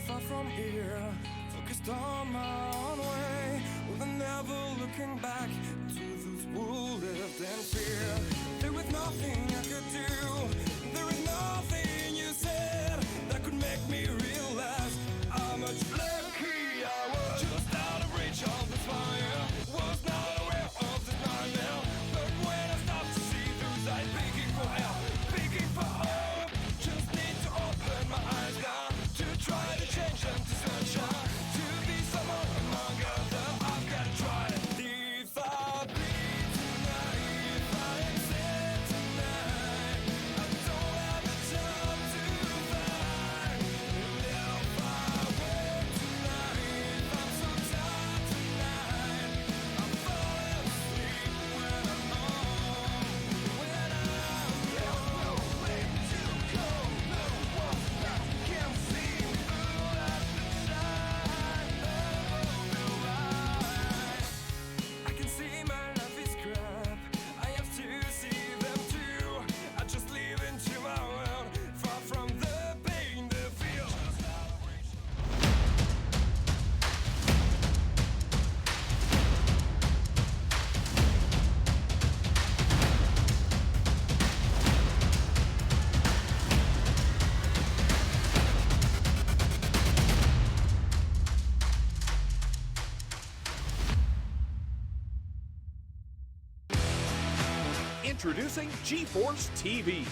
far from here, focused on my own way, with never looking back to those who lived in fear. There was nothing I could do, there was nothing you said that could make me realize how much lucky I was. Just out of reach of the fire, was not aware of the nightmare, but when I stopped to see those eyes begging for help, begging for hope, just need to open my eyes now to try to change them to sunshine, to be someone among others. I've got to try it. If I bleed tonight, if I am sad tonight, I don't have the time to fight. And if I wake tonight, I'm so tired tonight, I fall asleep when I'm home, when I'm young. No way to go, no one that can see through at the side of the light. I can see my life is crap, I have to see them too. I just live into my world, far from the pain they feel. Introducing GForceTV.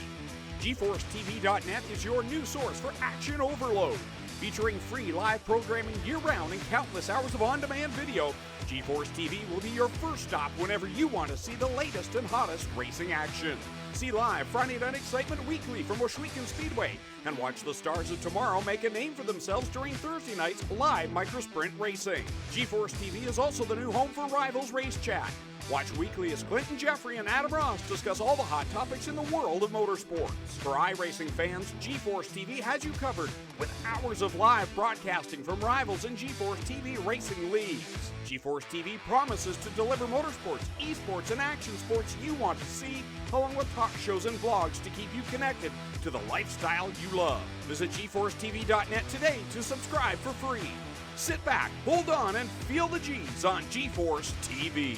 GForceTV.net is your new source for action overload. Featuring free live programming year-round and countless hours of on-demand video, GForceTV will be your first stop whenever you want to see the latest and hottest racing action. See live Friday Night Excitement weekly from Washouican Speedway, and watch the stars of tomorrow make a name for themselves during Thursday night's live microsprint racing. GForceTV is also the new home for Rivals Race Chat. Watch weekly as Clinton Jeffrey and Adam Ross discuss all the hot topics in the world of motorsports. For iRacing fans, GForceTV has you covered with hours of live broadcasting from Rivals and GForceTV Racing Leagues. GForceTV promises to deliver motorsports, esports, and action sports you want to see, along with talk shows and vlogs to keep you connected to the lifestyle you love. Visit GForceTV.net today to subscribe for free. Sit back, hold on, and feel the G's on GForceTV.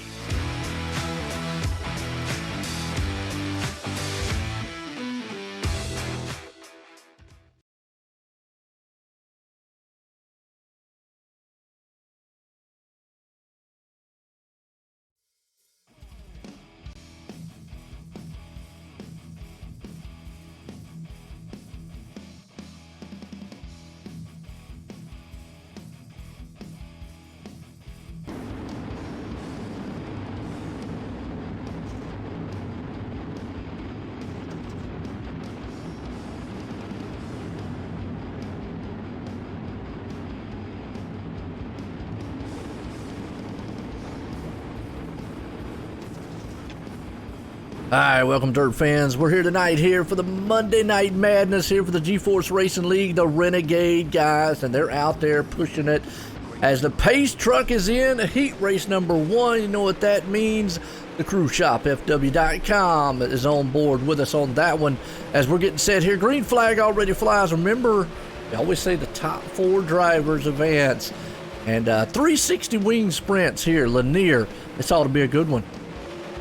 Alright, welcome Dirt fans. We're here tonight here for the Monday Night Madness here for the GeForce Racing League, the Renegade guys, and they're out there pushing it as the pace truck is in heat race number 1. You know what that means. The crew shop, FW.com, is on board with us on that one as we're getting set here. Green flag already flies. Remember, we always say the top 4 drivers advance. And 360 wing sprints here, Lanier. This ought to be a good one.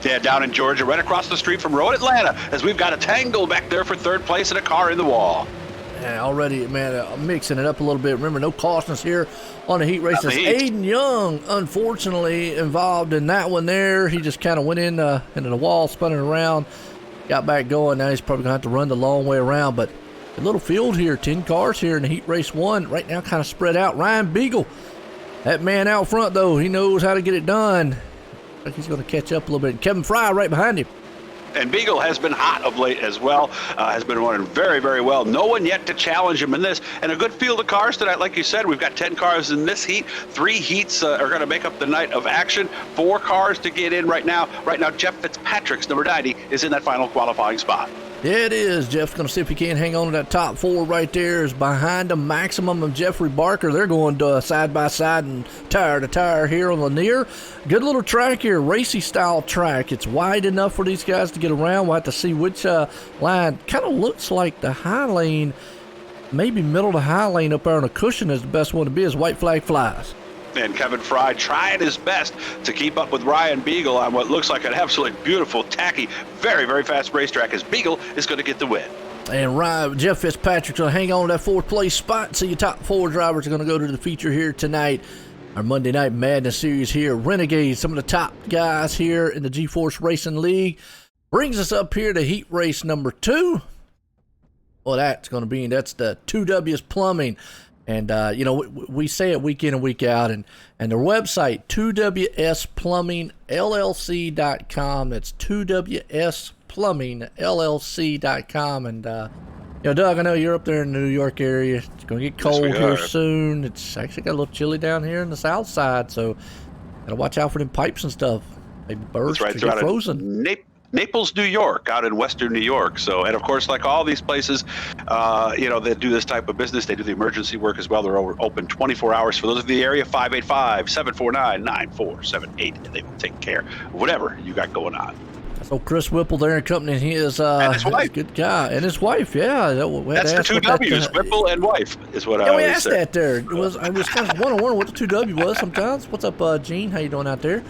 Yeah, down in Georgia, right across the street from Road Atlanta, as we've got a tangle back there for third place and a car in the wall. Yeah, already, man, mixing it up a little bit. Remember, no cautions here on the heat races. Aiden Young, unfortunately, involved in that one there. He just kind of went into the wall, spun it around, got back going. Now he's probably going to have to run the long way around. But a little field here, 10 cars here in the heat race 1. Right now, kind of spread out. Ryan Beagle, that man out front, though, he knows how to get it done. I think he's going to catch up a little bit. Kevin Fry right behind him. And Beagle has been hot of late as well, has been running very, very well. No one yet to challenge him in this. And a good field of cars tonight. Like you said, we've got 10 cars in this heat. 3 heats are going to make up the night of action. 4 cars to get in right now. Right now, Jeff Fitzpatrick's number 90 is in that final qualifying spot. Yeah, it is. Jeff's going to see if he can hang on to that top 4 right there. Is behind the Maximum of Jeffrey Barker. They're going side by side and tire to tire here on Lanier. Good little track here, racy style track. It's wide enough for these guys to get around. We'll have to see which line. Kind of looks like the high lane maybe middle to high lane up there on a cushion is the best one to be as white flag flies. And Kevin Fry trying his best to keep up with Ryan Beagle on what looks like an absolutely beautiful, tacky, very, very fast racetrack, as Beagle is going to get the win. And Jeff Fitzpatrick's going to hang on to that fourth place spot. So your top 4 drivers are going to go to the feature here tonight. Our Monday Night Madness series here. Renegades, some of the top guys here in the GeForce Racing League. Brings us up here to heat race number 2. Well, that's the 2Ws Plumbing. And, we say it week in and week out. And their website, 2WSPlumbingLLC.com. That's 2WSPlumbingLLC.com. And, Doug, I know you're up there in the New York area. It's going to get cold here soon. It's actually got a little chilly down here in the south side. So, got to watch out for them pipes and stuff. Maybe burst or get frozen. Naples, New York, out in western New York. So, and of course, like all these places, that do this type of business, they do the emergency work as well. They're open 24 hours. For those of the area, 585-749-9478. And they will take care of whatever you got going on. So Chris Whipple there and company, he is and his wife. a good guy. And his wife, yeah. That's the 2 W's, Whipple and wife, is what I always say. We asked that there. I was kind of wondering what the 2W was sometimes. What's up, Gene? How you doing out there?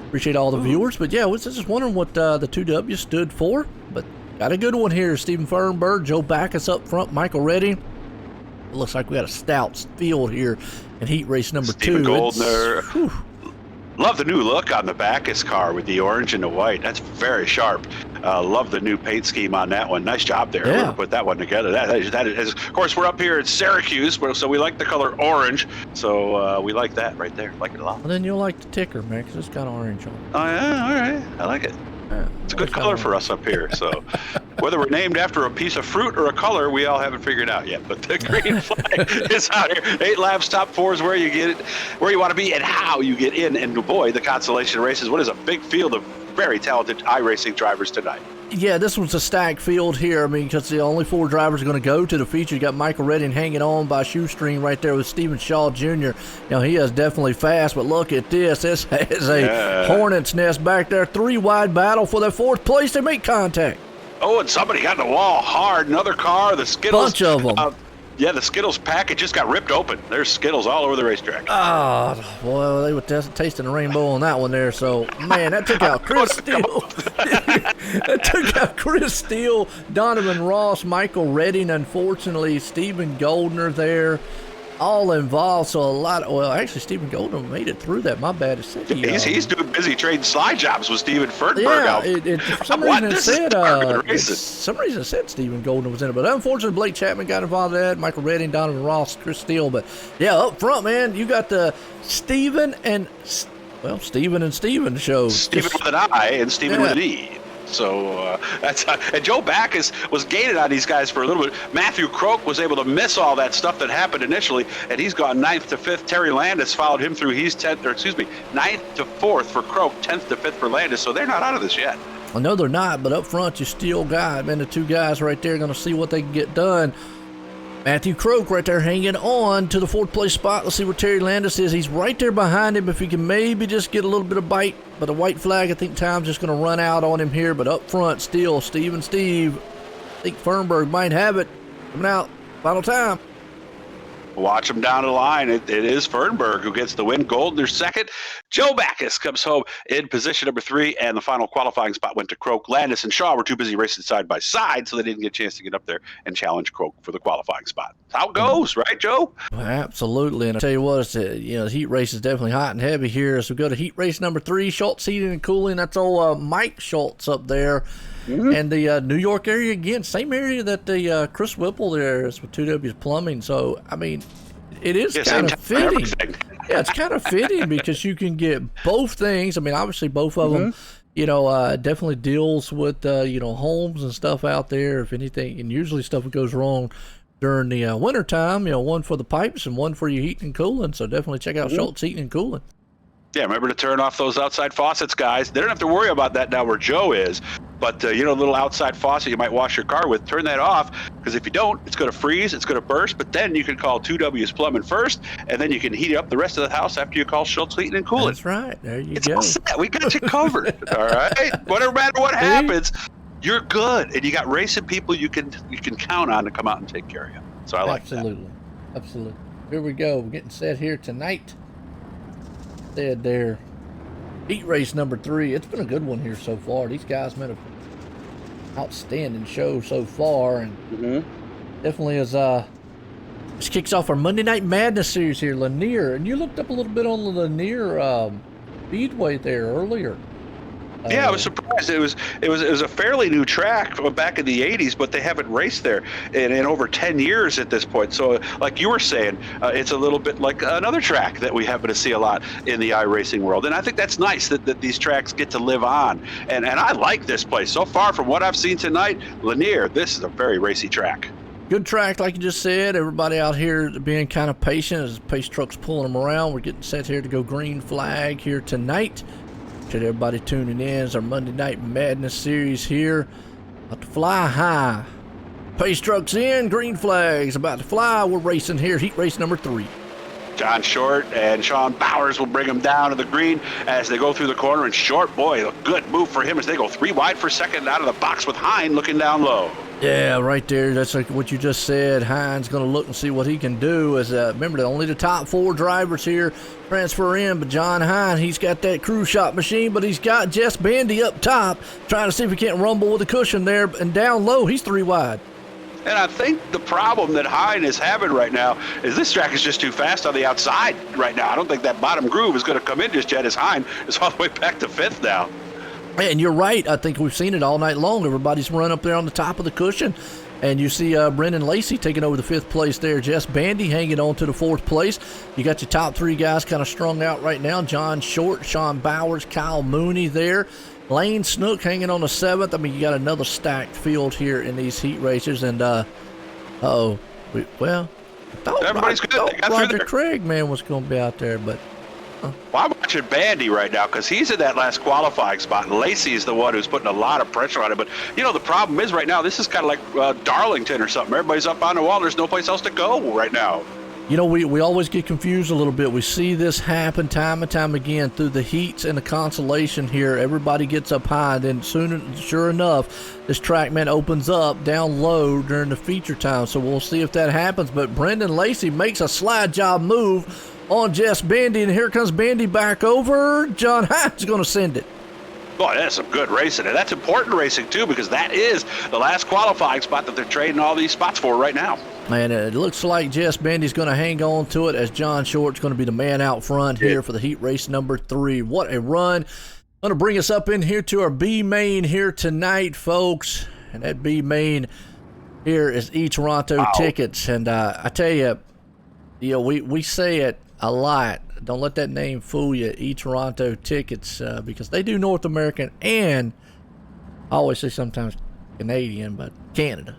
Appreciate all the viewers. But yeah, I was just wondering what the 2W stood for. But got a good one here. Stephen Fernberg, Joe Backus up front, Michael Reddy. It looks like we got a stout field here in heat race number 2. Stephen Goldner. Love the new look on the Backus car with the orange and the white. That's very sharp. Love the new paint scheme on that one. Nice job there. Yeah. Put that one together. That is, of course, we're up here at Syracuse, so we like the color orange. So we like that right there. Like it a lot. Well, then you'll like the ticker, man, because it's got orange on it. Oh, yeah? All right. I like it. Yeah, it's a good color for us up here. So whether we're named after a piece of fruit or a color, we all haven't figured out yet. But the green flag is out here. 8 laps, top 4 is where you get it, where you want to be, and how you get in. And boy, the consolation races. What is a big field of very talented iRacing drivers tonight. Yeah, this was a stacked field here. I mean, because the only 4 drivers are going to go to the feature. You got Michael Redding hanging on by a shoestring right there with Stephen Shaw Jr. He is definitely fast, but look at this. This is a hornet's nest back there. 3 wide battle for their 4th place. They make contact. Oh, and somebody got in the wall hard. Another car, the Skittles. Bunch of them. Yeah, the Skittles packet just got ripped open. There's Skittles all over the racetrack. Oh, well, they were tasting the rainbow on that one there. So, man, that took out Chris Steele. That took out Chris Steele, Donovan Ross, Michael Redding, unfortunately, Stephen Goldner there. All involved, so actually Stephen Goldner made it through that. My bad. He's doing busy trading slide jobs with Stephen Fernberg. Yeah, for some reason it said Stephen Goldner was in it, but unfortunately Blake Chapman got involved in that. Michael Redding, Donovan Ross, Chris Steele, but yeah, up front, man, you got the Stephen and Steven shows. Stephen with an I and Stephen with an E. So that's and Joe Backus was gaining on these guys for a little bit. Matthew Croak was able to miss all that stuff that happened initially, and he's gone 9th to 5th. Terry Landis followed him through. He's 9th to 4th for Croak, 10th to 5th for Landis. So they're not out of this yet. I know they're not, but up front you still got, man, the 2 guys right there going to see what they can get done. Matthew Croak right there hanging on to the 4th place spot. Let's see where Terry Landis is. He's right there behind him if he can maybe just get a little bit of bite. But the white flag, I think time's just going to run out on him here. But up front, still Steve. I think Fernberg might have it. Coming out, final time. Watch him down the line. It is Fernberg who gets the win. Goldner 2nd. Joe Backus comes home in position number 3, and the final qualifying spot went to Croak. Landis and Shaw were too busy racing side by side, so they didn't get a chance to get up there and challenge Croak for the qualifying spot. That's how it goes, right, Joe? Well, absolutely. And I tell you what, the heat race is definitely hot and heavy here. So we go to heat race number 3, Schultz Heating and Cooling. That's old Mike Schultz up there. Mm-hmm. And the New York area, again, same area that the Chris Whipple there is with 2W's Plumbing. So, I mean, it is kind of fitting. Yeah, it's kind of fitting because you can get both things. I mean, obviously, both of them, definitely deals with, homes and stuff out there, if anything. And usually stuff goes wrong during the wintertime, one for the pipes and one for your heating and cooling. So definitely check out Schultz Heating and Cooling. Yeah, remember to turn off those outside faucets, guys. They don't have to worry about that now where Joe is. But, a little outside faucet you might wash your car with, turn that off, because if you don't, it's going to freeze, it's going to burst. But then you can call 2W's Plumbing first, and then you can heat up the rest of the house after you call Schultz Heating and Cooling. That's right. There you it's go. All set. We got you covered. All right? No matter what happens, you're good. And you got racing people you can count on to come out and take care of you. So I like Absolutely. Absolutely. Here we go. We're getting set here tonight. Said there. Heat race number 3. It's been a good one here so far. These guys made an outstanding show so far, and definitely is this kicks off our Monday Night Madness series here, Lanier. And you looked up a little bit on the Lanier speedway there earlier. Yeah, I was surprised. It was a fairly new track back in the 80s, but they haven't raced there in over 10 years at this point. So, like you were saying, it's a little bit like another track that we happen to see a lot in the iRacing world. And I think that's nice that these tracks get to live on. And I like this place. So far, from what I've seen tonight, Lanier, this is a very racy track. Good track, like you just said. Everybody out here being kind of patient as the pace truck's pulling them around. We're getting set here to go green flag here tonight. Appreciate everybody tuning in. It's our Monday Night Madness series here. About to fly high. Pace truck's in. Green flag's about to fly. We're racing here. Heat race number 3. John Short and Sean Bowers will bring him down to the green as they go through the corner. And Short, boy, a good move for him as they go 3 wide for second out of the box with Hine looking down low. Yeah, right there. That's like what you just said. Hines going to look and see what he can do. As remember, that only the top 4 drivers here transfer in. But John Hine, he's got that crew shot machine, but he's got Jess Bandy up top trying to see if he can't rumble with a cushion there. And down low, he's 3 wide. And I think the problem that Hine is having right now is this track is just too fast on the outside right now. I don't think that bottom groove is going to come in just yet as Hine is all the way back to 5th now. And you're right. I think we've seen it all night long. Everybody's run up there on the top of the cushion. And you see Brendan Lacey taking over the 5th place there. Jess Bandy hanging on to the 4th place. You got your top 3 guys kind of strung out right now. John Short, Sean Bowers, Kyle Mooney there. Lane Snook hanging on the 7th. I mean, you got another stacked field here in these heat races. And, I thought everybody's good. Roger Craig, man, was going to be out there, but... Well, I'm watching Bandy right now because he's in that last qualifying spot, and Lacey is the one who's putting a lot of pressure on him. But, you know, the problem is right now, this is kind of like Darlington or something. Everybody's up on the wall. There's no place else to go right now. You know, we always get confused a little bit. We see this happen time and time again through the heats and the consolation here. Everybody gets up high, and then sure enough, this track, man, opens up down low during the feature time. So we'll see if that happens. But Brendan Lacey makes a slide job move on Jess Bandy, and here comes Bandy back over. John Hines going to send it. Boy, that's some good racing, and that's important racing, too, because that is the last qualifying spot that they're trading all these spots for right now. And it looks like Jess Bandy's going to hang on to it as John Short's going to be the man out front here for the heat race number 3. What a run. Going to bring us up in here to our B main here tonight, folks. And that B main here is eToronto Tickets. And I tell you, we say it a lot. Don't let that name fool you, eToronto Tickets, because they do North American and I always say sometimes Canadian, but Canada.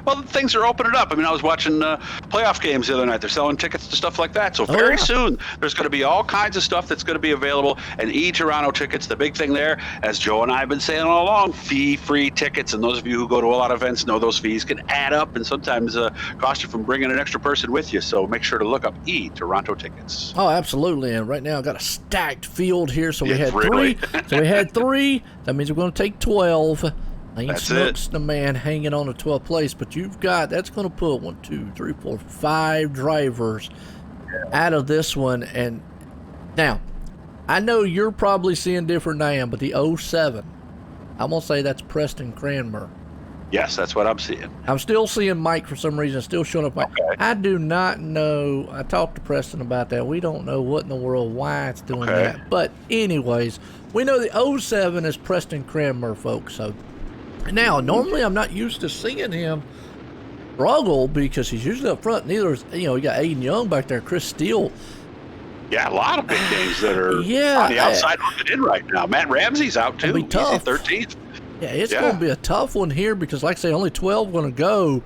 Well, things are opening up. I mean, I was watching playoff games the other night. They're selling tickets to stuff like that. So very soon, there's going to be all kinds of stuff that's going to be available. And eToronto Tickets, the big thing there, as Joe and I have been saying all along, fee-free tickets. And those of you who go to a lot of events know those fees can add up and sometimes cost you from bringing an extra person with you. So make sure to look up eToronto Tickets. Oh, absolutely. And right now, I've got a stacked field here. So we had 3. So we had 3. That means we're going to take 12. Lane Snook's the man hanging on the 12th place, but that's going to put 1, 2, 3, 4, 5 drivers out of this one. And now, I know you're probably seeing different than I am, but the 07, I'm going to say that's Preston Cranmer. Yes, that's what I'm seeing. I'm still seeing Mike for some reason, still showing up. Okay. I do not know. I talked to Preston about that. We don't know what in the world, why it's doing that. But anyways, we know the 07 is Preston Cranmer, folks. So now, normally I'm not used to seeing him struggle because he's usually up front. Neither is, you got Aiden Young back there, Chris Steele. Yeah, a lot of big names that are on the outside looking in right now. Matt Ramsey's out too. He's 13th. Yeah, it's going to be a tough one here because, like I say, only 12 going to go.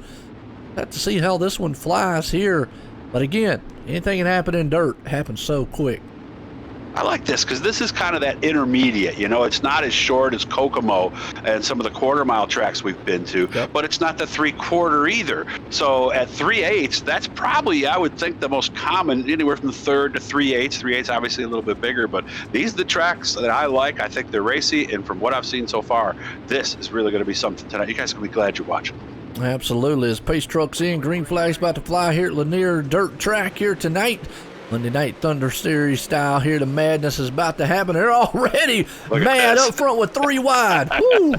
Have to see how this one flies here. But again, anything can happen in dirt happens so quick. I like this because this is kind of that intermediate. It's not as short as Kokomo and some of the quarter-mile tracks we've been to, but it's not the 3/4 either. So at 3/8, that's probably, I would think, the most common, anywhere from the 3rd to 3/8. 3/8's obviously a little bit bigger, but these are the tracks that I like. I think they're racy, and from what I've seen so far, this is really going to be something tonight. You guys are going to be glad you're watching. Absolutely. As pace trucks in, green flag's about to fly here at Lanier Dirt Track here tonight. Monday Night Thunder Series style here. The madness is about to happen. They're already mad up front with 3 wide. Woo!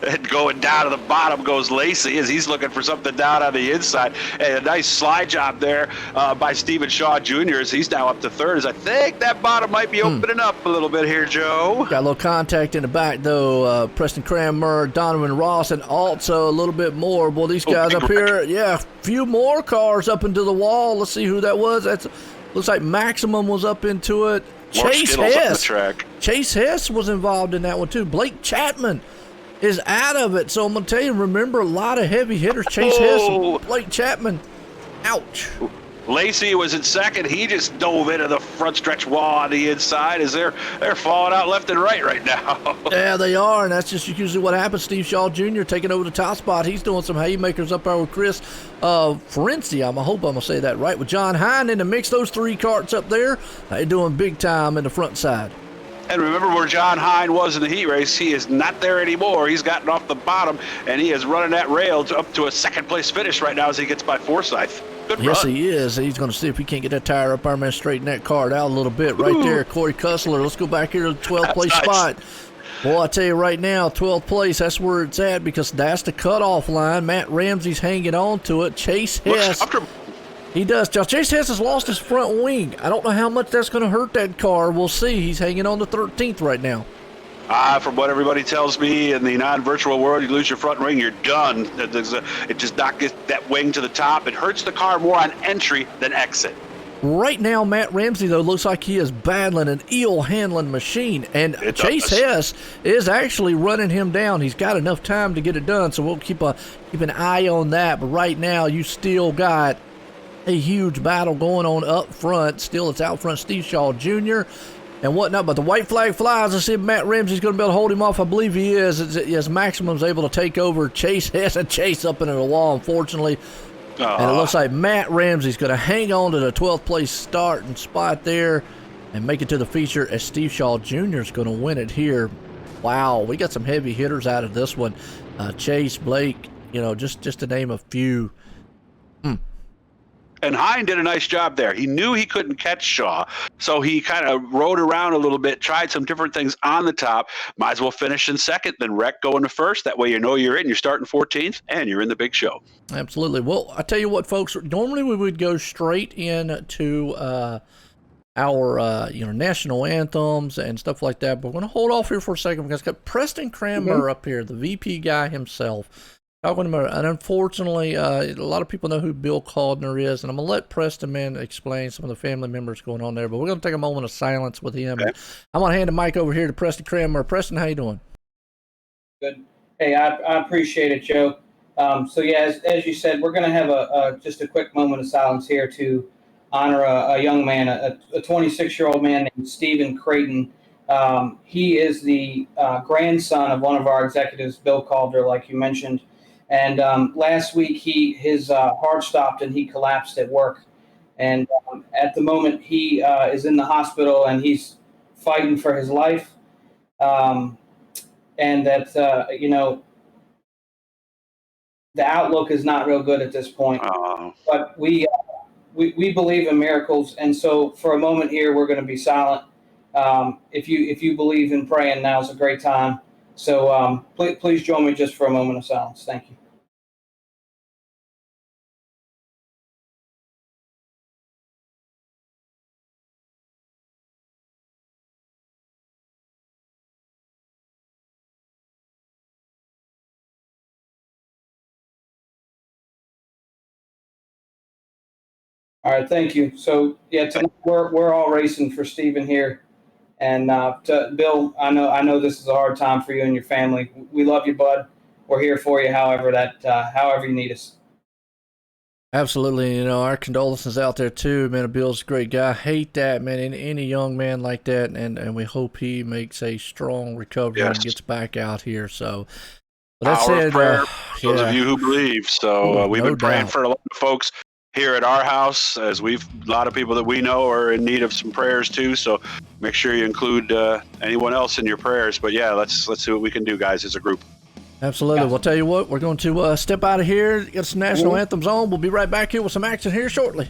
And going down to the bottom goes Lacey as he's looking for something down on the inside. And a nice slide job there by Stephen Shaw Jr. as he's now up to third. As I think that bottom might be opening up a little bit here, Joe. Got a little contact in the back, though. Preston Cranmer, Donovan Ross, and also a little bit more. Boy, these guys up here, yeah, a few more cars up into the wall. Let's see who that was. That's looks like Maximum was up into it. Chase Hess. Chase Hess was involved in that one, too. Blake Chapman is out of it. So I'm going to tell you, remember, a lot of heavy hitters. Chase Hess, Blake Chapman. Ouch. Lacey was in second. He just dove into the front stretch wall on the inside as they're falling out left and right now. Yeah, they are, and that's just usually what happens. Steve Shaw Jr. taking over the top spot. He's doing some haymakers up there with Chris Ferenczi. I hope I'm going to say that right. With John Hine in the mix, those 3 carts up there, they're doing big time in the front side. And remember where John Hine was in the heat race. He is not there anymore. He's gotten off the bottom, and he is running that rail up to a second-place finish right now as he gets by Forsyth. Good yes, run. he is. He's going to see if he can't get that tire up there, man, straighten that cart out a little bit. Right there, Corey Cussler. Let's go back here to the 12th place spot. Well, I tell you right now, 12th place, that's where it's at because that's the cutoff line. Matt Ramsey's hanging on to it. Chase Hess. He does. Chase Hess has lost his front wing. I don't know how much that's going to hurt that car. We'll see. He's hanging on to 13th right now. From what everybody tells me in the non-virtual world, you lose your front wing, you're done. It just knocks that wing to the top. It hurts the car more on entry than exit. Right now, Matt Ramsey, though, looks like he is battling an eel-handling machine. And Chase Hess is actually running him down. He's got enough time to get it done, so we'll keep an eye on that. But right now, you still got a huge battle going on up front. Still, it's out front Steve Shaw Jr. and whatnot, but the white flag flies. I see if Matt Ramsey's going to be able to hold him off. I believe he is. As Maximum's able to take over Chase Hess and Chase up into the wall, unfortunately. And it looks like Matt Ramsey's going to hang on to the 12th place starting spot there and make it to the feature as Steve Shaw Jr. is going to win it here. Wow, we got some heavy hitters out of this one. Chase, Blake, just to name a few. And Hine did a nice job there. He knew he couldn't catch Shaw, so he kind of rode around a little bit, tried some different things on the top. Might as well finish in second, then wreck going to first. That way you know you're in. You're starting 14th, and you're in the big show. Absolutely. Well, I tell you what, folks, normally we would go straight into our national anthems and stuff like that, but we're going to hold off here for a second because we've got Preston Cranmer up here, the VP guy himself. Talking about, and unfortunately, a lot of people know who Bill Caldner is, and I'm going to let Preston, man, explain some of the family members going on there, but we're going to take a moment of silence with him. Okay. I'm going to hand the mic over here to Preston Cranmer. Preston, how you doing? Good. Hey, I appreciate it, Joe. So, yeah, as you said, we're going to have just a quick moment of silence here to honor a young man, a 26-year-old man named Stephen Creighton. He is the grandson of one of our executives, Bill Calder, like you mentioned. And last week, his heart stopped and he collapsed at work. And at the moment, he is in the hospital and he's fighting for his life. And that, the outlook is not real good at this point. But we believe in miracles. And so for a moment here, we're going to be silent. If you believe in praying, now's a great time. So please join me just for a moment of silence. Thank you. All right, thank you. So yeah, tonight we're all racing for Stephen here. And to Bill, I know this is a hard time for you and your family. We love you, bud. We're here for you, however you need us. Absolutely. Our condolences out there too, man. Bill's a great guy. I hate that, man. Any young man like that, and we hope he makes a strong recovery and gets back out here. So, that said, prayer for those of you who believe. So we've been praying for a lot of folks here at our house, as a lot of people that we know are in need of some prayers too. So make sure you include anyone else in your prayers. But yeah, let's see what we can do, guys, as a group. Absolutely. Gotcha. We'll tell you what, we're going to step out of here, get some national anthems on. We'll be right back here with some action here shortly.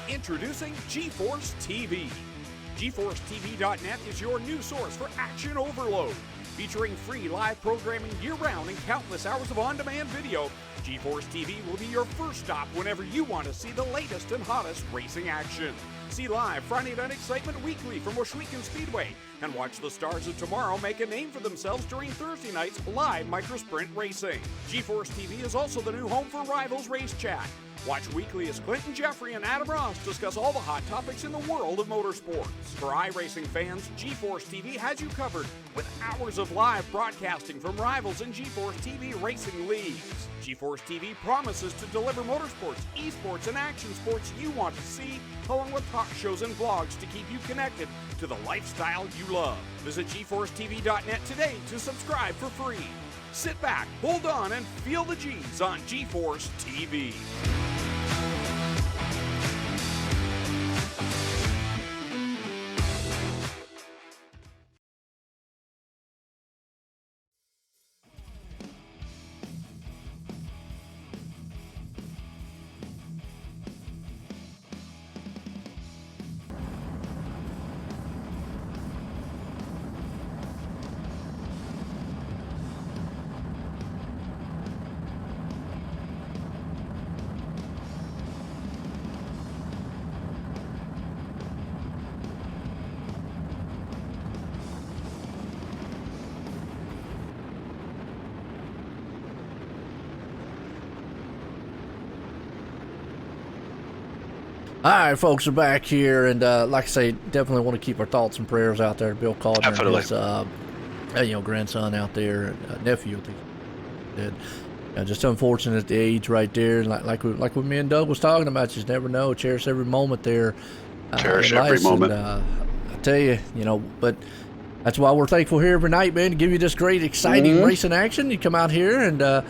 Introducing GeForce TV. GForceTV.net is your new source for action overload. Featuring free live programming year-round and countless hours of on-demand video, GeForce TV will be your first stop whenever you want to see the latest and hottest racing action. See live Friday Night Excitement weekly from Washouican Speedway, and watch the stars of tomorrow make a name for themselves during Thursday night's live microsprint racing. GeForce TV is also the new home for Rivals Race Chat. Watch weekly as Clinton Jeffrey and Adam Ross discuss all the hot topics in the world of motorsports. For iRacing fans, GeForce TV has you covered with hours of live broadcasting from Rivals and GeForce TV Racing Leagues. GeForce TV promises to deliver motorsports, esports, and action sports you want to see, along with talk shows and vlogs to keep you connected to the lifestyle you love. Visit GForceTV.net today to subscribe for free. Sit back, hold on, and feel the G's on GeForce TV. All right, folks, we're back here, and like I say, definitely want to keep our thoughts and prayers out there to Bill Calder and his, grandson out there, nephew, I think he did. Just unfortunate at the age right there, like what me and Doug was talking about. You just never know. Cherish every moment there. Cherish every moment. And, I tell you, but that's why we're thankful here every night, man, to give you this great, exciting racing action. You come out here and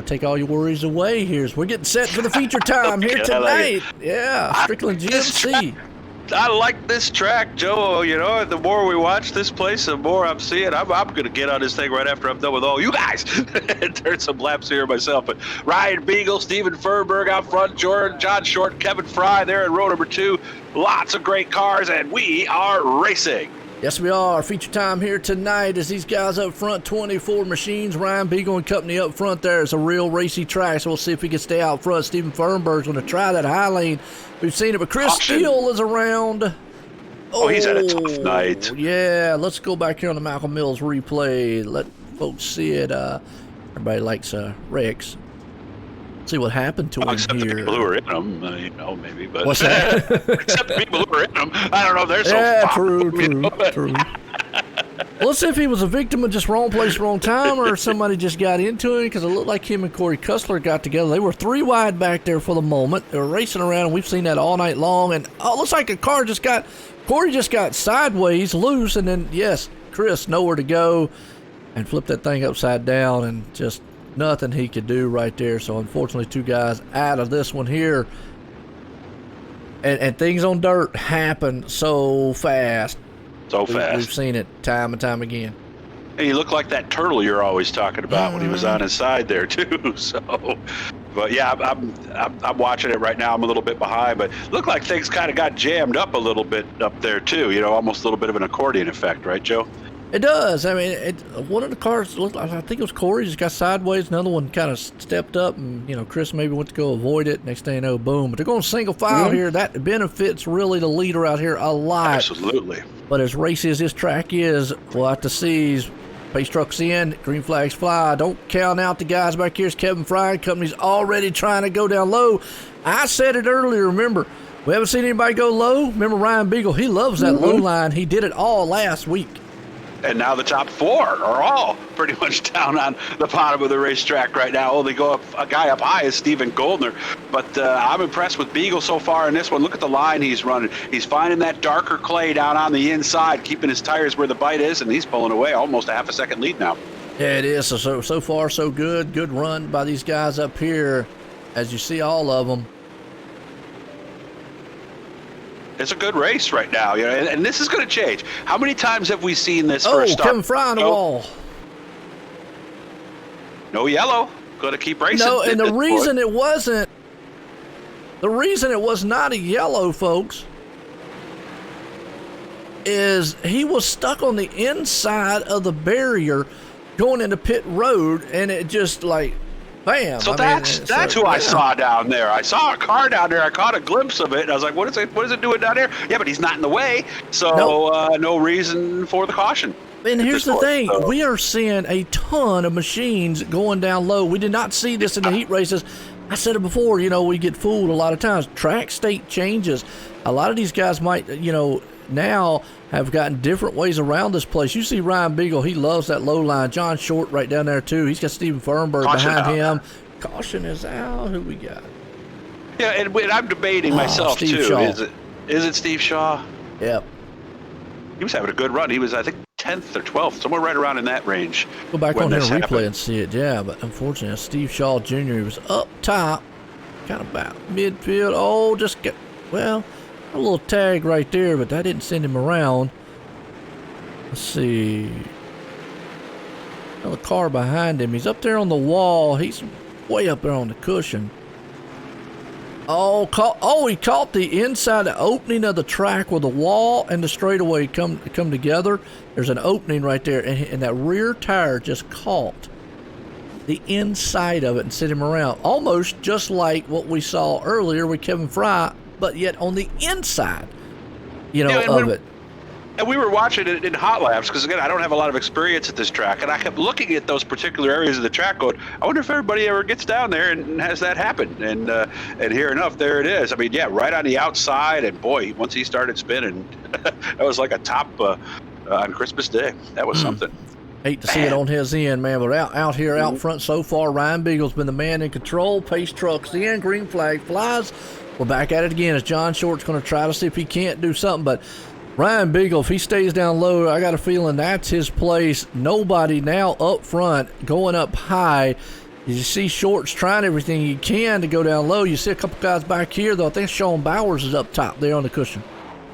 take all your worries away. We're getting set for the feature time here tonight. Yeah, Strickland GMC. I like this track, Joe. You know, the more we watch this place, the more I'm seeing. I'm going to get on this thing right after I'm done with all you guys and turn some laps here myself. But Ryan Beagle, Steven Fernberg out front, John Short, Kevin Fry there in row number 2. Lots of great cars, and we are racing. Yes, we are. Feature time here tonight as these guys up front, 24 machines. Ryan Beagle and company up front there. It's a real racy track, so we'll see if we can stay out front. Steven Fernberg's going to try that high lane. We've seen it, but Chris Steele is around. Oh, he's had a tough night. Yeah, let's go back here on the Malcolm Mills replay. Let folks see it. Everybody likes Rex. See what happened to him except here. the people who are in them, you know, maybe. But what's that? except the people who are in them. I don't know. They're so true. Well, let's see if he was a victim of just wrong place, wrong time, or somebody just got into it, because it looked like him and Corey Cussler got together. They were 3 wide back there for the moment. They were racing around, and we've seen that all night long. And it looks like Corey just got sideways, loose, and then, yes, Chris, nowhere to go, and flipped that thing upside down, and just nothing he could do right there. So unfortunately, 2 guys out of this one here. And things on dirt happen so fast. So fast. We've seen it time and time again. And he looked like that turtle you're always talking about when he was on his side there too. So, but yeah, I'm watching it right now. I'm a little bit behind, but looked like things kind of got jammed up a little bit up there too. You know, almost a little bit of an accordion effect, right, Joe? It does. I mean, one of the cars looked like, I think it was Corey, just got sideways. Another one kind of stepped up, and, you know, Chris maybe went to go avoid it. Next thing you know, boom. But they're going single file here. That benefits really the leader out here a lot. Absolutely. But as racy as this track is, we'll have to see. Pace trucks in, green flags fly. Don't count out the guys back here. It's Kevin Fry. Company's already trying to go down low. I said it earlier, remember. We haven't seen anybody go low. Remember Ryan Beagle? He loves that low line. He did it all last week. And now the top 4 are all pretty much down on the bottom of the racetrack right now. Only go up a guy up high is Steven Goldner. But I'm impressed with Beagle so far in this one. Look at the line he's running. He's finding that darker clay down on the inside, keeping his tires where the bite is, and he's pulling away almost a half a second lead now. Yeah, it is. So far, so good. Good run by these guys up here, as you see all of them. It's a good race right now, you know, and this is going to change. How many times have we seen this first start? Kevin Fry on the wall. No yellow. Going to keep racing. No, and the reason it was not a yellow, folks, is he was stuck on the inside of the barrier going into pit road, and it just like, bam. So that's who I saw down there. I saw a car down there. I caught a glimpse of it, and I was like, what is it doing down there? Yeah, but he's not in the way, so no reason for the caution. And here's the thing. We are seeing a ton of machines going down low. We did not see this in the heat races. I said it before, you know, we get fooled a lot of times. Track state changes. A lot of these guys might, you know, now have gotten different ways around this place. You see Ryan Beagle, he loves that low line. John Short right down there, too. He's got Steven Fernberg behind him. Caution is out. Who we got? Yeah, and I'm debating myself, Steve too. Shaw. Is it Steve Shaw? Yep. He was having a good run. He was, I think, 10th or 12th, somewhere right around in that range. Go back on here and replay and see it. Yeah, but unfortunately, Steve Shaw Jr., he was up top, kind of about midfield. Oh, just get, well, a little tag right there, but that didn't send him around. Let's see. Another car behind him. He's up there on the wall. He's way up there on the cushion. He caught the inside opening of the track where the wall and the straightaway come together. There's an opening right there, and that rear tire just caught the inside of it and sent him around, almost just like what we saw earlier with Kevin Fry, but yet on the inside, of it. And we were watching it in hot laps because, again, I don't have a lot of experience at this track, and I kept looking at those particular areas of the track going, I wonder if everybody ever gets down there and has that happen. And here enough, there it is. I mean, yeah, right on the outside, and boy, once he started spinning, that was like a top on Christmas Day. That was something. Hate to see it on his end, man, but out here out front so far, Ryan Beagle's been the man in control. Pace trucks in, green flag flies. We're back at it again as John Short's going to try to see if he can't do something, but Ryan Beagle, if he stays down low, I got a feeling that's his place. Nobody now up front going up high. You see Shorts trying everything he can to go down low. You see a couple guys back here, though. I think Sean Bowers is up top there on the cushion.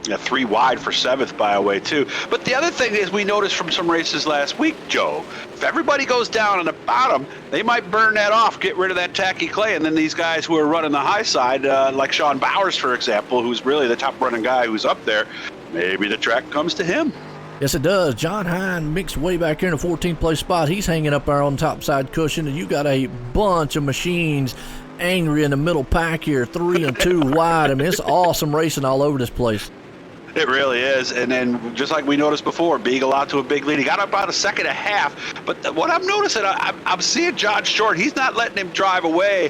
Yeah, 3 wide for 7th by a way, too. But the other thing is we noticed from some races last week, Joe, if everybody goes down on the bottom, they might burn that off, get rid of that tacky clay, and then these guys who are running the high side, like Sean Bowers, for example, who's really the top running guy who's up there, maybe the track comes to him. Yes, it does. John Hine mixed way back here in the 14th place spot. He's hanging up there on the top side cushion, and you got a bunch of machines angry in the middle pack here, 3 and 2 wide. I mean, it's awesome racing all over this place. It really is. And then just like we noticed before, Beagle out to a big lead. He got about a second and a half. But what I'm noticing, I'm seeing John Short. He's not letting him drive away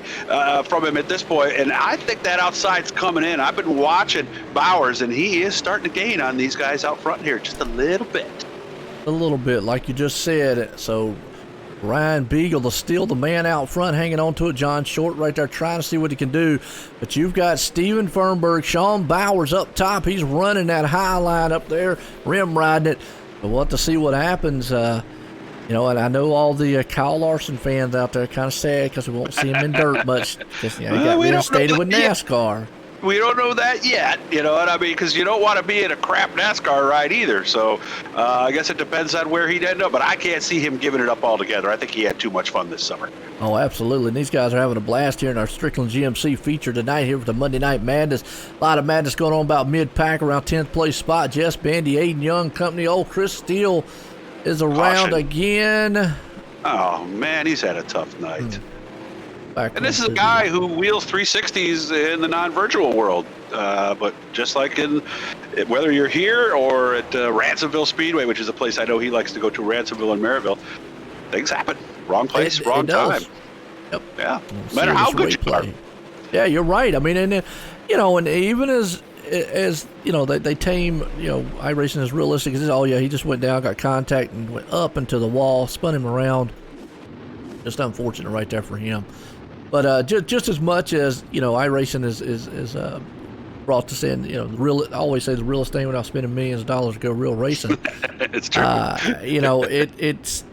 from him at this point. And I think that outside's coming in. I've been watching Bowers, and he is starting to gain on these guys out front here just a little bit. A little bit, like you just said. So Ryan Beagle to steal the man out front, hanging on to it. John Short right there trying to see what he can do. But you've got Steven Fernberg, Sean Bowers up top. He's running that high line up there, rim riding it. But we'll have to see what happens. And I know all the Kyle Larson fans out there kind of sad because we won't see him in dirt much. He got reinstated with NASCAR. We don't know that yet, you know what I mean? Because you don't want to be in a crap NASCAR ride either. So I guess it depends on where he'd end up. But I can't see him giving it up altogether. I think he had too much fun this summer. Oh, absolutely. And these guys are having a blast here in our Strickland GMC feature tonight here with the Monday Night Madness. A lot of madness going on about mid-pack around 10th place spot. Jess Bandy, Aiden Young company. Old Chris Steele is around again. Oh, man, he's had a tough night. And this is a busy. guy who wheels 360s in the non-virtual world. But just like whether you're here or at Ransomville Speedway, which is a place I know he likes to go to, Ransomville and Maryville, things happen. Wrong place, wrong time. Yep. Yeah. No matter how good you are. Yeah, you're right. I mean, and even as they tame, iRacing is realistic. He just went down, got contact, and went up into the wall, spun him around. Just unfortunate right there for him. But just as much as iRacing is brought to sin, I always say the realest thing without spending millions of dollars to go real racing. It's true. It's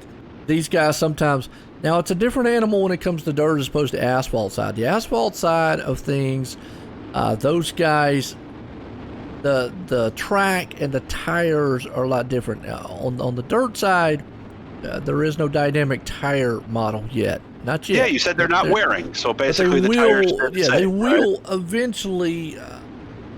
these guys sometimes. Now it's a different animal when it comes to dirt as opposed to asphalt side. The asphalt side of things, those guys, the track and the tires are a lot different. On the dirt side, there is no dynamic tire model yet. Not yet. Yeah, you said they're not wearing, so basically the tires are the same, they will right? eventually.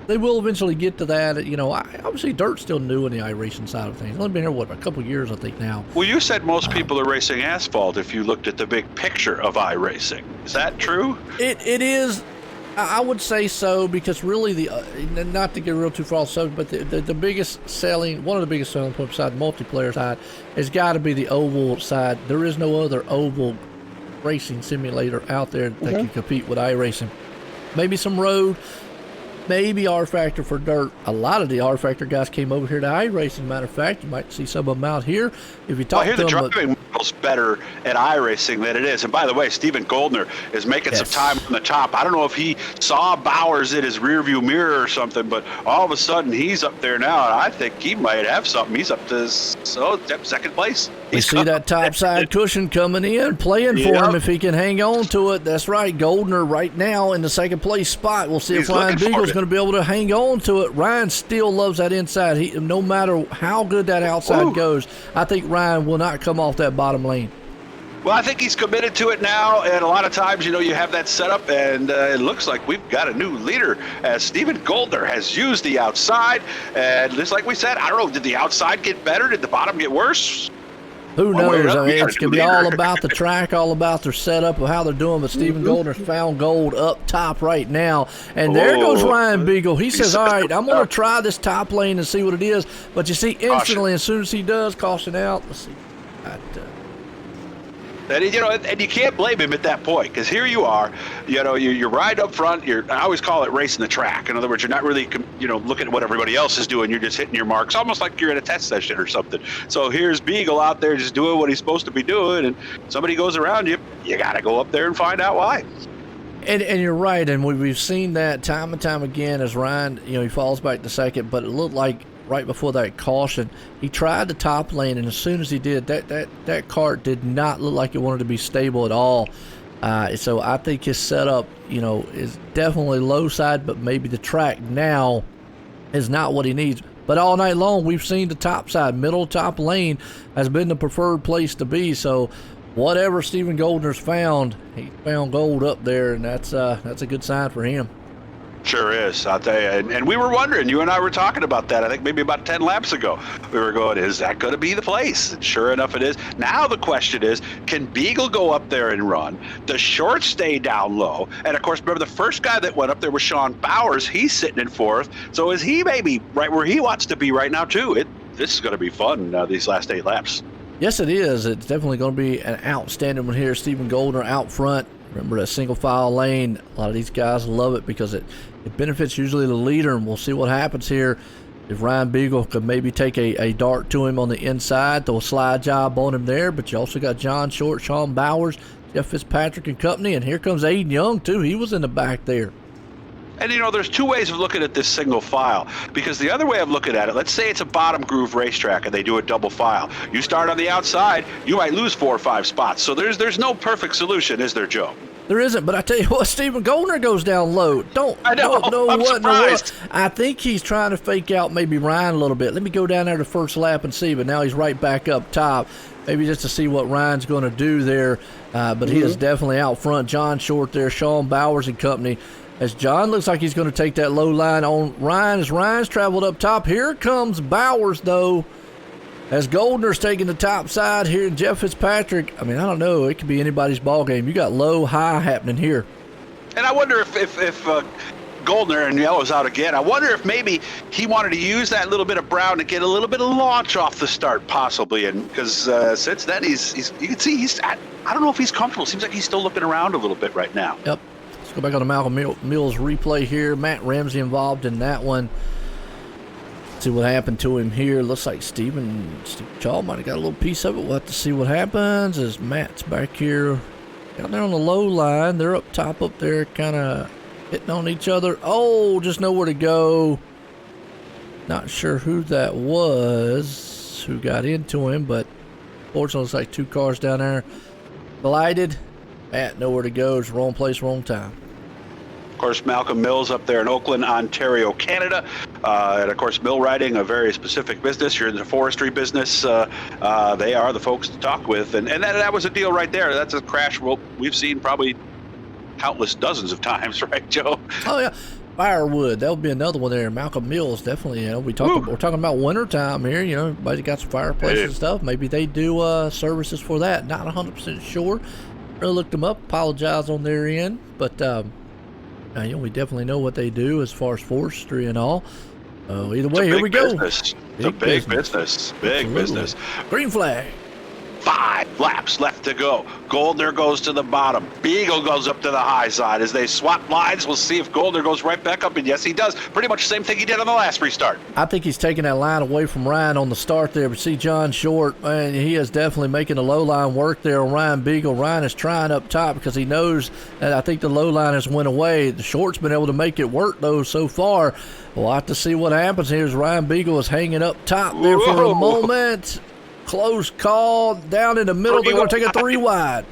They will eventually get to that. Obviously, dirt's still new in the iRacing side of things. It's only been here a couple of years, I think now. Well, you said most people are racing asphalt. If you looked at the big picture of iRacing, is that true? It is. I would say so because really not to get real too far off subject, but the biggest one of the biggest selling points beside the multiplayer side has got to be the oval side. There is no other oval racing simulator out there that can compete with iRacing. Maybe some road, maybe R-Factor for dirt. A lot of the R-Factor guys came over here to iRacing. Matter of fact, you might see some of them out here. If you talk to them, the driving model's better at iRacing than it is. And by the way, Steven Goldner is making some time on the top. I don't know if he saw Bowers in his rearview mirror or something, but all of a sudden he's up there now, and I think he might have something. He's up to second place. You see that top side cushion coming in, playing for him if he can hang on to it. That's right. Goldner right now in the second place spot. We'll see if Ryan Beagle's going to be able to hang on to it. Ryan still loves that inside. No matter how good that outside goes, I think Ryan will not come off that bottom lane. Well, I think he's committed to it now, and a lot of times, you have that setup, and it looks like we've got a new leader as Steven Goldner has used the outside, and just like we said, I don't know, did the outside get better? Did the bottom get worse? Who knows? I mean, it's going to be all about the track, all about their setup of how they're doing. But Steven Goldner's found gold up top right now. And there goes Ryan Beagle. He says, all right, I'm going to try this top lane and see what it is. But you see, instantly, as soon as he does, caution out. Let's see. And you can't blame him at that point, because here you are, you're right up front. I always call it racing the track. In other words, you're not really, looking at what everybody else is doing. You're just hitting your marks, almost like you're in a test session or something. So here's Beagle out there just doing what he's supposed to be doing, and somebody goes around you, you got to go up there and find out why. And you're right, and we've seen that time and time again as Ryan, he falls back to second, but it looked like right before that caution, he tried the top lane, and as soon as he did, that kart did not look like it wanted to be stable at all. So I think his setup, is definitely low side, but maybe the track now is not what he needs. But all night long, we've seen the top side, middle top lane has been the preferred place to be. So whatever Stephen Goldner's found, he found gold up there, and that's a good sign for him. Sure is, I'll tell you. And we were wondering, you and I were talking about that, I think maybe about 10 laps ago. We were going, is that going to be the place? And sure enough, it is. Now the question is, can Beagle go up there and run? Does Short stay down low? And of course, remember the first guy that went up there was Sean Bowers. He's sitting in fourth. So is he maybe right where he wants to be right now, too? This is going to be fun, these last 8 laps. Yes, it is. It's definitely going to be an outstanding one here. Stephen Goldner out front. Remember that single file lane. A lot of these guys love it because it benefits usually the leader, and we'll see what happens here. If Ryan Beagle could maybe take a dart to him on the inside, throw a slide job on him there. But you also got John Short, Sean Bowers, Jeff Fitzpatrick and company, and here comes Aiden Young too. He was in the back there. And there's 2 ways of looking at this single file, because the other way of looking at it, let's say it's a bottom groove racetrack and they do a double file. You start on the outside, you might lose 4 or 5 spots. So there's no perfect solution, is there, Joe? There isn't, but I tell you what, Stephen Goldner goes down low. I know, I'm surprised. I think he's trying to fake out maybe Ryan a little bit. Let me go down there the first lap and see, but now he's right back up top. Maybe just to see what Ryan's going to do there. But he is definitely out front. John Short there, Sean Bowers and company. As John looks like he's going to take that low line on Ryan. As Ryan's traveled up top. Here comes Bowers, though. As Goldner's taking the top side here, and Jeff Fitzpatrick, I mean, I don't know. It could be anybody's ball game. You got low, high happening here. And I wonder if Goldner and yellow's out again, I wonder if maybe he wanted to use that little bit of brown to get a little bit of launch off the start, possibly. And because since then, he's you can see I don't know if he's comfortable. Seems like he's still looking around a little bit right now. Yep. Let's go back on the Malcolm Mills replay here. Matt Ramsey involved in that one. See what happened to him here. Looks like Steve Shaw might have got a little piece of it. We'll have to see what happens as Matt's back here down there on the low line. They're up top up there kind of hitting on each other. Oh, just nowhere to go. Not sure who that was who got into him, but fortunately looks like 2 cars down there collided. Matt nowhere to go. It's wrong place, wrong time. Of course, Malcolm Mills up there in Oakland, Ontario, Canada. And of course, mill riding, a very specific business. You're in the forestry business. They are the folks to talk with. And that was a deal right there. That's a crash we've seen probably countless dozens of times, right, Joe? Oh, yeah. Firewood. That would be another one there. Malcolm Mills, definitely. We're talking about winter time here. Everybody got some fireplaces and stuff. Maybe they do services for that. Not 100% sure. Really looked them up. Apologize on their end. But, we definitely know what they do as far as forestry and all. Either way, here we go. It's a big business. Big business. Green flag. 5 laps left to go. Goldner goes to the bottom. Beagle goes up to the high side. As they swap lines, we'll see if Goldner goes right back up. And yes, he does. Pretty much the same thing he did on the last restart. I think he's taking that line away from Ryan on the start there. But see John Short, man, he is definitely making the low line work there on Ryan Beagle. Ryan is trying up top because he knows that I think the low line has went away. The Short's been able to make it work, though, so far. We'll have to see what happens here as Ryan Beagle is hanging up top there for a moment. Close call down in the middle. They're going to take a 3 wide.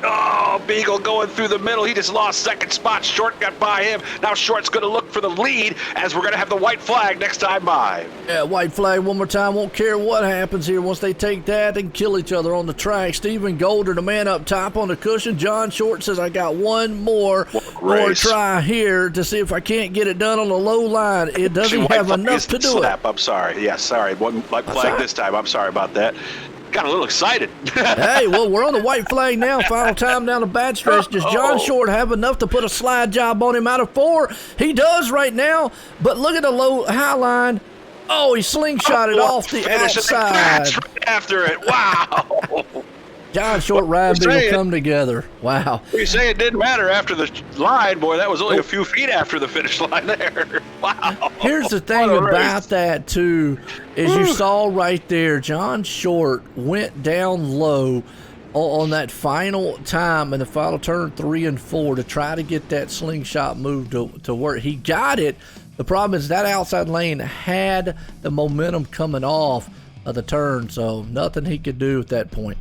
Oh, Beagle going through the middle. He just lost second spot. Short got by him. Now Short's going to look for the lead as we're going to have the white flag next time by. Yeah, white flag one more time. Won't care what happens here. Once they take that, they can kill each other on the track. Stephen Goldner, the man up top on the cushion. John Short says, I got one more try here to see if I can't get it done on the low line. It doesn't have enough to do it. I'm sorry. Yes, sorry. One white flag this time. I'm sorry about that. Got a little excited. Hey, well, we're on the white flag now. Final time down the bad stretch. Does John Short have enough to put a slide job on him out of 4? He does right now. But look at the high line. Oh, he slingshotted off the outside. Right after it. Wow. John Short, Ryan Beagle come together. Wow. You say it didn't matter after the line, boy. That was only a few feet after the finish line there. Wow. Here's the thing about that, too, is you saw right there, John Short went down low on that final time in the final turn 3 and 4 to try to get that slingshot move to work. He got it. The problem is that outside lane had the momentum coming off of the turn, so nothing he could do at that point.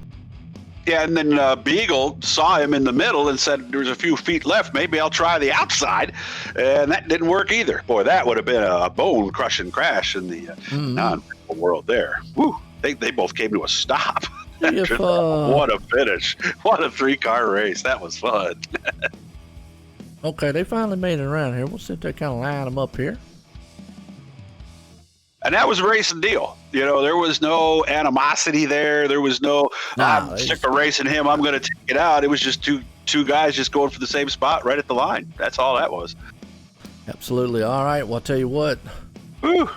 Yeah, and then Beagle saw him in the middle and said there's a few feet left. Maybe I'll try the outside. And that didn't work either. Boy, that would have been a bone-crushing crash in the non-real world there. Woo, they both came to a stop. What a finish. What a 3-car race. That was fun. Okay, they finally made it around here. We'll sit there, kind of line them up here. And that was a racing deal. You know, there was no animosity there. There was no, I'm sick of racing him, I'm going to take it out. It was just two guys just going for the same spot right at the line. That's all that was. Absolutely. All right, well, I'll tell you what. Whew.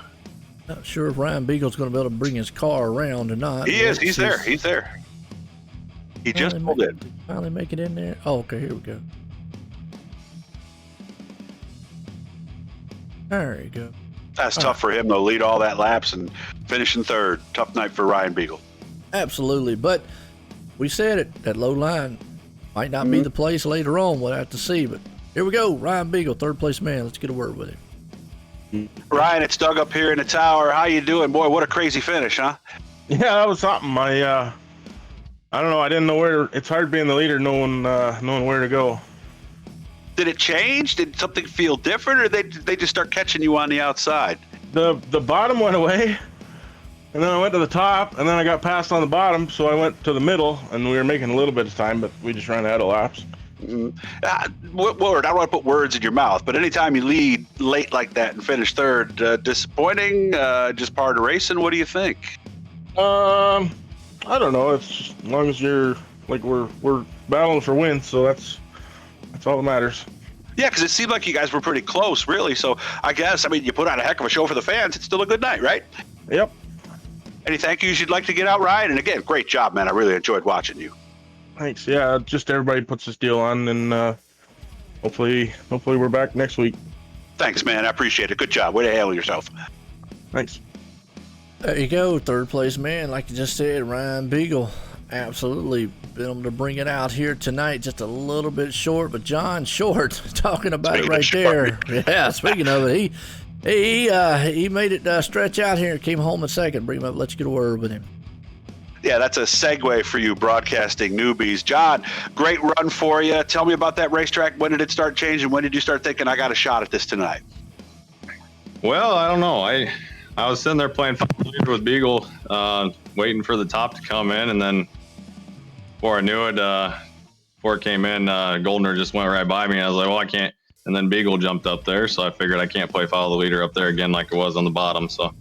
Not sure if Ryan Beagle's going to be able to bring his car around or not. He is. He's there. He's there. He just pulled in. Finally make it in there. Oh, okay, here we go. There you go. That's tough for him, though. Lead all that laps and finishing third. Tough night for Ryan Beagle. Absolutely. But we said it, that low line might not be the place later on. We'll have to see. But here we go. Ryan Beagle, third place man. Let's get a word with him. Ryan, it's Doug up here in the tower. How you doing? Boy, what a crazy finish, huh? Yeah, that was something. I don't know. I didn't know where. It's hard being the leader, knowing where to go. Did it change? Did something feel different, or they just start catching you on the outside? The bottom went away, and then I went to the top, and then I got passed on the bottom, so I went to the middle, and we were making a little bit of time, but we just ran out of laps. Word, I don't want to put words in your mouth, but anytime you lead late like that and finish third, disappointing, just part of racing? What do you think? I don't know. It's just, as long as you're like we're battling for wins, so that's all that matters. Yeah, because it seemed like you guys were pretty close, really. So I guess, you put on a heck of a show for the fans. It's still a good night, right? Yep. Any thank yous you'd like to get out, Ryan? And again, great job, man. I really enjoyed watching you. Thanks. Yeah, just everybody puts this deal on, and hopefully we're back next week. Thanks, man. I appreciate it. Good job. Way to handle yourself. Thanks. There you go. Third place man, like you just said, Ryan Beagle. Absolutely been able to bring it out here tonight. Just a little bit short, but John Short talking about it right there. Yeah, speaking of it, he made it stretch out here. Came home in second. Bring him up. Let's get a word with him. Yeah, that's a segue for you broadcasting newbies. John, great run for you. Tell me about that racetrack. When did it start changing? When did you start thinking, I got a shot at this tonight? Well, I don't know. I was sitting there playing leader with Beagle, waiting for the top to come in, and then before I knew it, before it came in, Goldner just went right by me. And I was like, well, I can't. And then Beagle jumped up there, so I figured I can't follow the leader up there again like it was on the bottom. So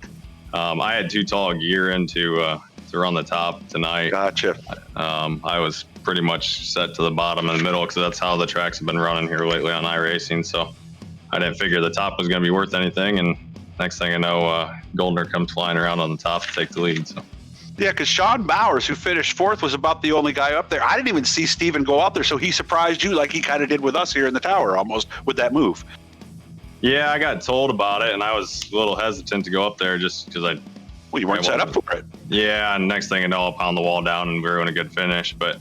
I had too tall a gear in to run the top tonight. Gotcha. I was pretty much set to the bottom and the middle because that's how the tracks have been running here lately on iRacing. So I didn't figure the top was going to be worth anything. And next thing I know, Goldner comes flying around on the top to take the lead. So. Yeah, because Sean Bowers, who finished fourth, was about the only guy up there. I didn't even see Steven go out there, so he surprised you like he kind of did with us here in the tower almost with that move. Yeah, I got told about it, and I was a little hesitant to go up there just because Well, you weren't set up for it. Yeah, and next thing I know, I'll pound the wall down, and we were in a good finish. But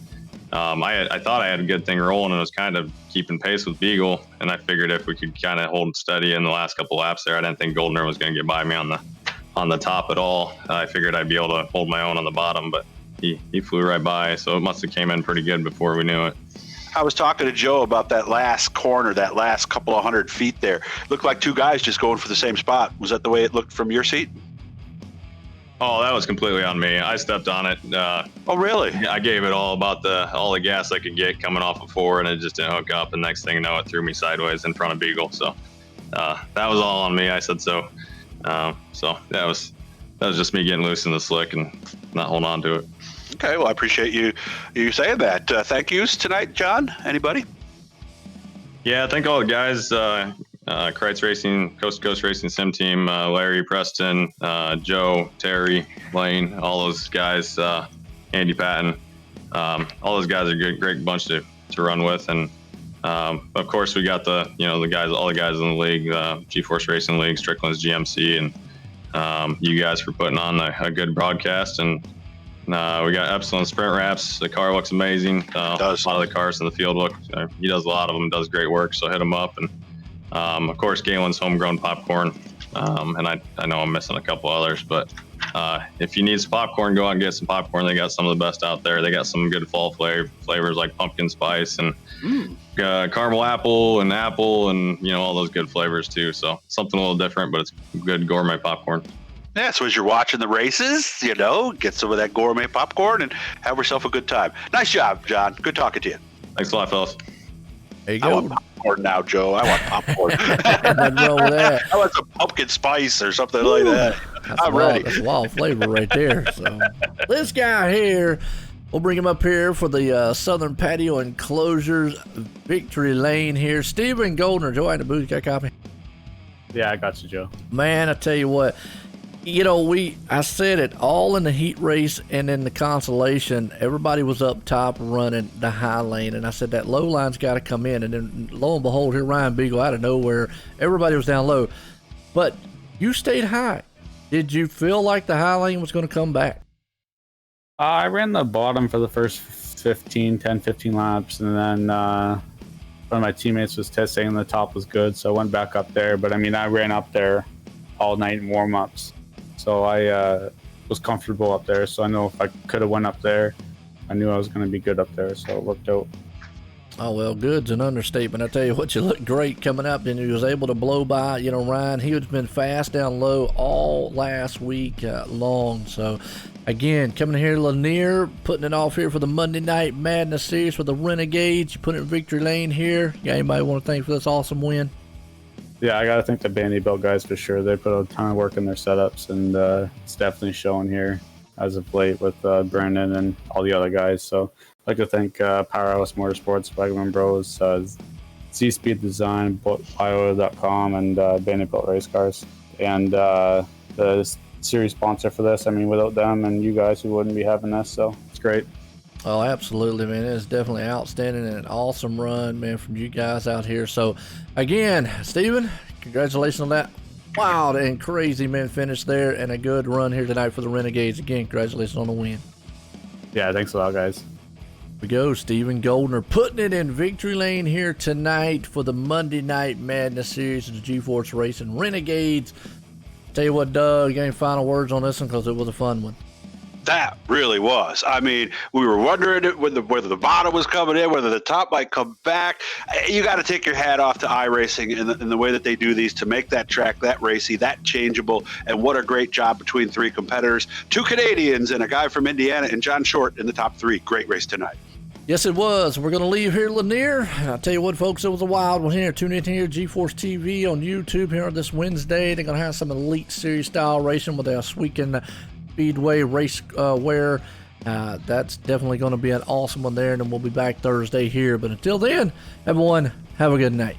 I thought I had a good thing rolling, and was kind of keeping pace with Beagle, and I figured if we could kind of hold steady in the last couple laps there, I didn't think Goldner was going to get by me on the top at all. I figured I'd be able to hold my own on the bottom, but he flew right by, so it must have came in pretty good before we knew it. I was talking to Joe about that last corner, that last couple of 100 feet there. Looked like two guys just going for the same spot. Was that the way it looked from your seat? Oh, that was completely on me. I stepped on it. Oh, really? I gave it all the gas I could get coming off of four, and it just didn't hook up. And next thing you know, it threw me sideways in front of Beagle. So that was all on me. I said so. So that was just me getting loose in the slick and not holding on to it. Okay, well, I appreciate you saying that. Thank yous tonight, John. Anybody? Yeah, I think all the guys, Kreitz Racing, Coast to Coast Racing Sim Team, Larry, Preston, Joe, Terry, Lane, all those guys, Andy Patton, all those guys are a great bunch to run with. And of course, we got all the guys in the league, GForce Racing League, Strickland's GMC, and you guys for putting on a good broadcast. And we got excellent sprint wraps. The car looks amazing. A lot of the cars in the field look. He does a lot of them. Does great work. So hit him up. And of course, Galen's homegrown popcorn. And I know I'm missing a couple others, but if you need some popcorn, go out and get some popcorn. They got some of the best out there. They got some good fall flavors like pumpkin spice and caramel apple and all those good flavors too. So something a little different, but it's good gourmet popcorn. Yeah, so as you're watching the races, get some of that gourmet popcorn and have yourself a good time. Nice job, John. Good talking to you. Thanks a lot, fellas. There you I go. want popcorn now, Joe. I want popcorn. Nothing wrong with that. I want some pumpkin spice or something like that. I'm ready. That's a wild flavor right there. So this guy here, we'll bring him up here for the Southern Patio Enclosures Victory Lane here. Stephen Goldner, Joe, in the booth, got a copy? Yeah, I got you, Joe. Man, I tell you what, I said it all in the heat race and in the consolation. Everybody was up top running the high lane, and I said that low line's got to come in. And then lo and behold, here Ryan Beagle out of nowhere. Everybody was down low, but you stayed high. Did you feel like the high lane was going to come back? I ran the bottom for the first 15 laps, and then one of my teammates was saying the top was good, so I went back up there. But I mean, I ran up there all night in warm-ups. So I was comfortable up there. So I know if I could have went up there, I knew I was going to be good up there. So it worked out. Oh, well, good's an understatement. I tell you what, you look great coming up, and you was able to blow by, Ryan. He has been fast down low all last week long. So, again, coming here, Lanier, putting it off here for the Monday Night Madness Series for the Renegades. You put it in victory lane here. You got anybody want to thank for this awesome win? Yeah, I got to thank the Vanderbilt guys for sure. They put a ton of work in their setups, and it's definitely showing here as of late with Brendan and all the other guys. So I'd like to thank Powerhouse Motorsports, Wagman Bros, Z-Speed Design, Bio.com, and Vanderbilt Race Cars. And the series sponsor for this, I mean, without them and you guys, we wouldn't be having this, so it's great. Oh, absolutely, man. It's definitely outstanding and an awesome run, man, from you guys out here. So, again, Steven, congratulations on that wild and crazy, man, finish there and a good run here tonight for the Renegades. Again, congratulations on the win. Yeah, thanks a lot, guys. Here we go, Stephen Goldner putting it in victory lane here tonight for the Monday Night Madness Series of the GForce Racing Renegades. Tell you what, Doug, you ain't final words on this one because it was a fun one. That really was. I mean, we were wondering whether the bottom was coming in, whether the top might come back. You got to take your hat off to iRacing in the way that they do these to make that track that racy, that changeable, and what a great job between three competitors. Two Canadians and a guy from Indiana and John Short in the top three. Great race tonight. Yes, it was. We're going to leave here, Lanier. I'll tell you what, folks, it was a wild one here. Tune in here, GForce TV on YouTube here on this Wednesday. They're going to have some Elite Series style racing with their Sweekin Speedway race wear. That's definitely going to be an awesome one there, and then we'll be back Thursday here. But until then, everyone, have a good night.